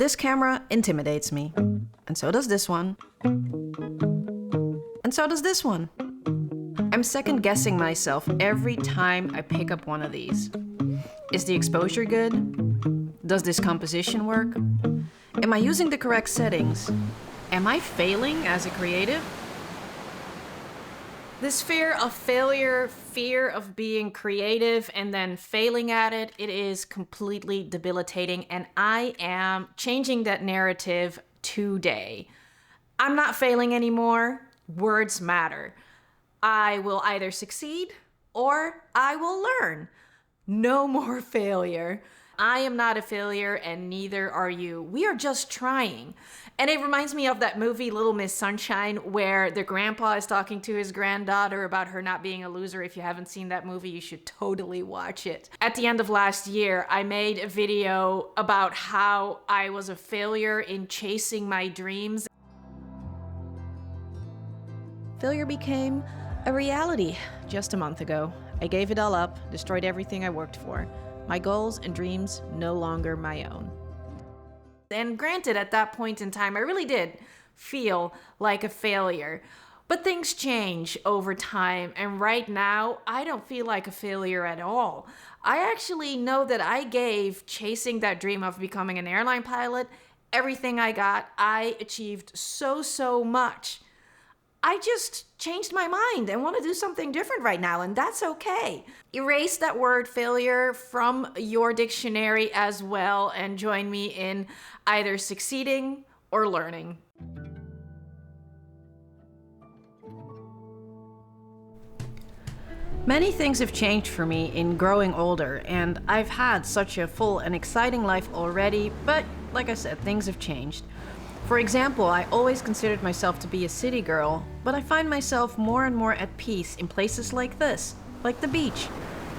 This camera intimidates me. And so does this one. And so does this one. I'm second guessing myself every time I pick up one of these. Is the exposure good? Does this composition work? Am I using the correct settings? Am I failing as a creative? This fear of failure, fear of being creative and then failing at it, it is completely debilitating, and I am changing that narrative today. I'm not failing anymore. Words matter. I will either succeed or I will learn. No more failure. I am not a failure and neither are you. We are just trying. And it reminds me of that movie Little Miss Sunshine where the grandpa is talking to his granddaughter about her not being a loser. If you haven't seen that movie, you should totally watch it. At the end of last year, I made a video about how I was a failure in chasing my dreams. Failure became a reality just a month ago. I gave it all up, destroyed everything I worked for. My goals and dreams no longer my own. And granted, at that point in time, I really did feel like a failure. But things change over time, and right now, I don't feel like a failure at all. I actually know that I gave chasing that dream of becoming an airline pilot everything I got. I achieved so much. I just changed my mind and want to do something different right now, and that's okay. Erase that word failure from your dictionary as well and join me in either succeeding or learning. Many things have changed for me in growing older, and I've had such a full and exciting life already, but like I said, things have changed. For example, I always considered myself to be a city girl, but I find myself more and more at peace in places like this, like the beach.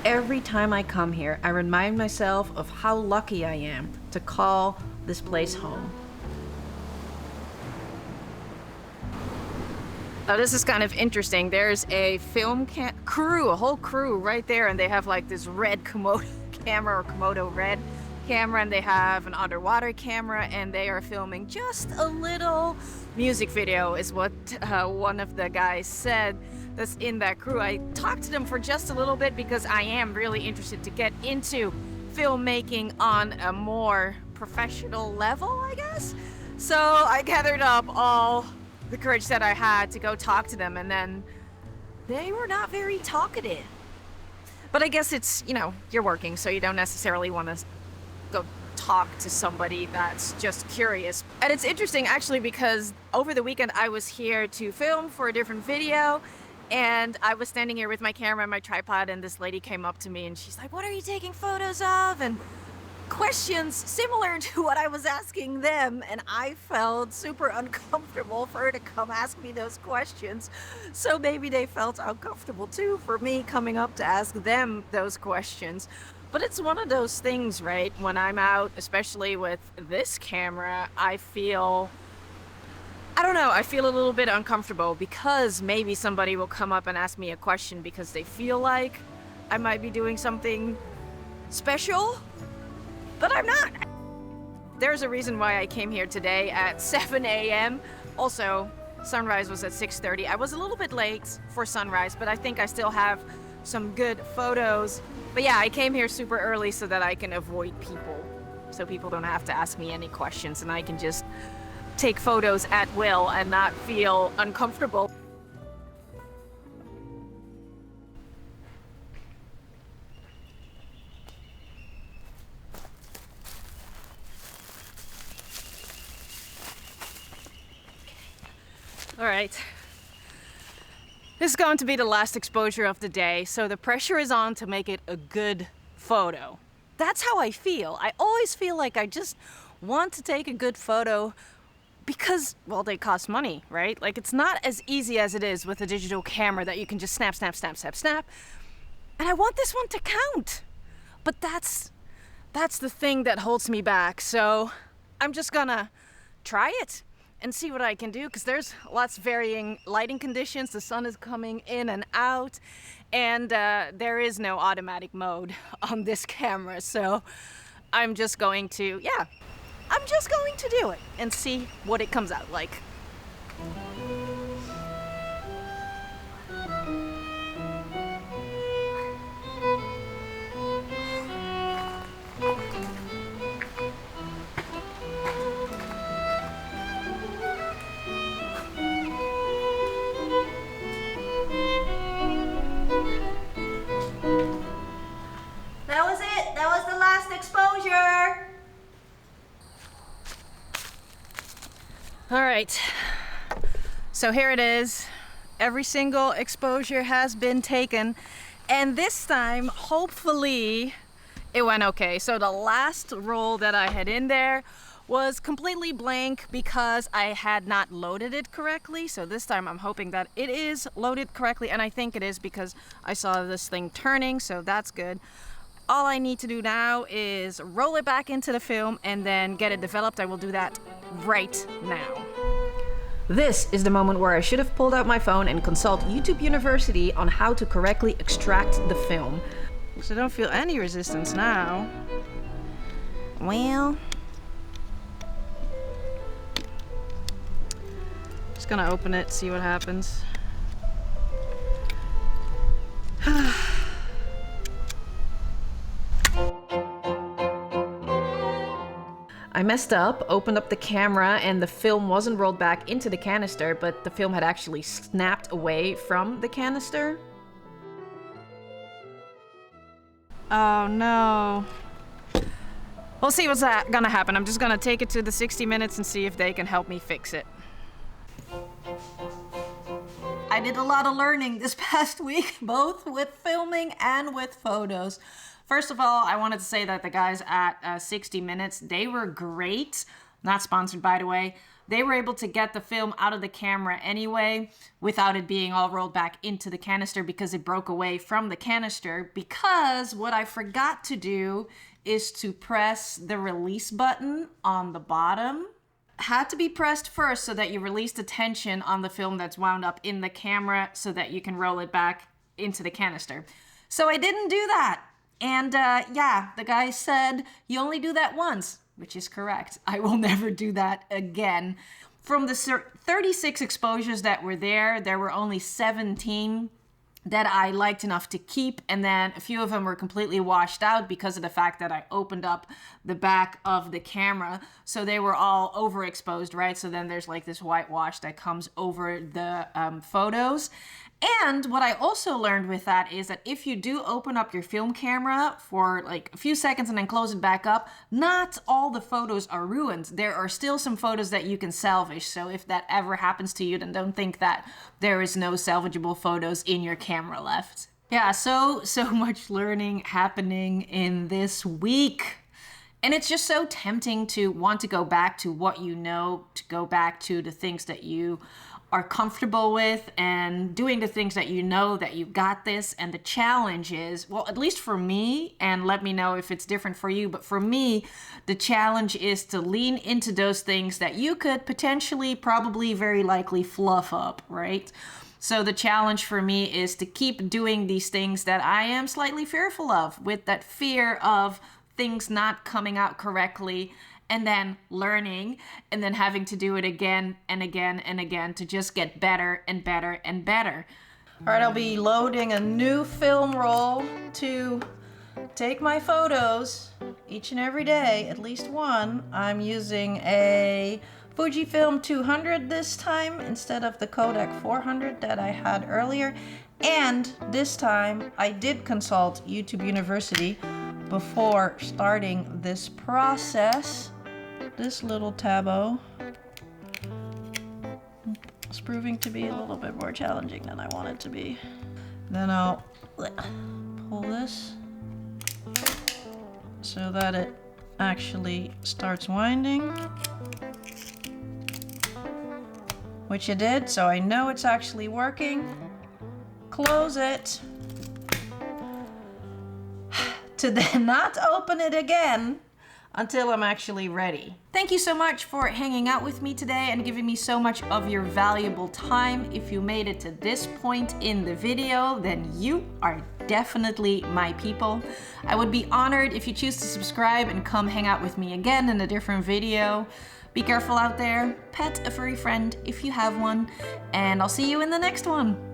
Every time I come here, I remind myself of how lucky I am to call this place home. Oh, this is kind of interesting. There's a film crew, a whole crew right there, and they have like this red Komodo camera or Komodo red camera, and they have an underwater camera, and they are filming just a little music video is what one of the guys said that's in that crew. I talked to them for just a little bit because I am really interested to get into filmmaking on a more professional level, I guess. So I gathered up all the courage that I had to go talk to them, and then they were not very talkative. But I guess it's, you know, you're working, so you don't necessarily want to go talk to somebody that's just curious. And it's interesting actually because over the weekend I was here to film for a different video, and I was standing here with my camera and my tripod, and this lady came up to me and she's like, "What are you taking photos of?" And questions similar to what I was asking them, and I felt super uncomfortable for her to come ask me those questions. So maybe they felt uncomfortable too for me coming up to ask them those questions. But it's one of those things, right? When I'm out, especially with this camera, I feel a little bit uncomfortable because maybe somebody will come up and ask me a question because they feel like I might be doing something special, but I'm not. There's a reason why I came here today at 7 a.m. Also, sunrise was at 6:30. I was a little bit late for sunrise, but I think I still have some good photos. But yeah, I came here super early so that I can avoid people. So people don't have to ask me any questions and I can just take photos at will and not feel uncomfortable. All right. This is going to be the last exposure of the day, so the pressure is on to make it a good photo. That's how I feel. I always feel like I just want to take a good photo because, well, they cost money, right? Like, it's not as easy as it is with a digital camera that you can just snap. And I want this one to count. But that's the thing that holds me back. So I'm just gonna try it and see what I can do, because there's lots of varying lighting conditions. The sun is coming in and out, and there is no automatic mode on this camera. So I'm just going to, I'm just going to do it and see what it comes out like. That was it. That was the last exposure. All right, so here it is. Every single exposure has been taken, and this time, hopefully, it went okay. So the last roll that I had in there was completely blank because I had not loaded it correctly. So this time I'm hoping that it is loaded correctly, and I think it is because I saw this thing turning, so that's good. All I need to do now is roll it back into the film and then get it developed. I will do that right now. This is the moment where I should have pulled out my phone and consult YouTube University on how to correctly extract the film. So I don't feel any resistance now. Well, just gonna open it, see what happens. I messed up, opened up the camera, and the film wasn't rolled back into the canister, but the film had actually snapped away from the canister. Oh no. We'll see what's gonna happen. I'm just gonna take it to the 60 Minutes and see if they can help me fix it. I did a lot of learning this past week, both with filming and with photos. First of all, I wanted to say that the guys at 60 Minutes, they were great. Not sponsored, by the way. They were able to get the film out of the camera anyway without it being all rolled back into the canister because it broke away from the canister. Because what I forgot to do is to press the release button on the bottom. Had to be pressed first so that you release the tension on the film that's wound up in the camera so that you can roll it back into the canister. So I didn't do that. And yeah, the guy said, you only do that once, which is correct. I will never do that again. From the 36 exposures that were there were only 17 that I liked enough to keep, and then a few of them were completely washed out because of the fact that I opened up the back of the camera, so they were all overexposed, right? So then there's like this whitewash that comes over the photos. And what I also learned with that is that if you do open up your film camera for like a few seconds and then close it back up, not all the photos are ruined. There are still some photos that you can salvage. So if that ever happens to you, then don't think that there is no salvageable photos in your camera left. Yeah, so much learning happening in this week. And it's just so tempting to want to go back to what you know, to go back to the things that you are comfortable with and doing the things that you know that you got this. And the challenge is, well, at least for me, and let me know if it's different for you, but for me, the challenge is to lean into those things that you could potentially, probably, very likely fluff up, right? So the challenge for me is to keep doing these things that I am slightly fearful of, with that fear of things not coming out correctly, and then learning, and then having to do it again and again and again to just get better and better and better. All right, I'll be loading a new film roll to take my photos each and every day, at least one. I'm using a Fujifilm 200 this time instead of the Kodak 400 that I had earlier. And this time I did consult YouTube University before starting this process. This little tableau is proving to be a little bit more challenging than I want it to be. Then I'll pull this so that it actually starts winding, which it did, so I know it's actually working. Close it to then not open it again until I'm actually ready. Thank you so much for hanging out with me today and giving me so much of your valuable time. If you made it to this point in the video, then you are definitely my people. I would be honored if you choose to subscribe and come hang out with me again in a different video. Be careful out there, pet a furry friend if you have one, and I'll see you in the next one.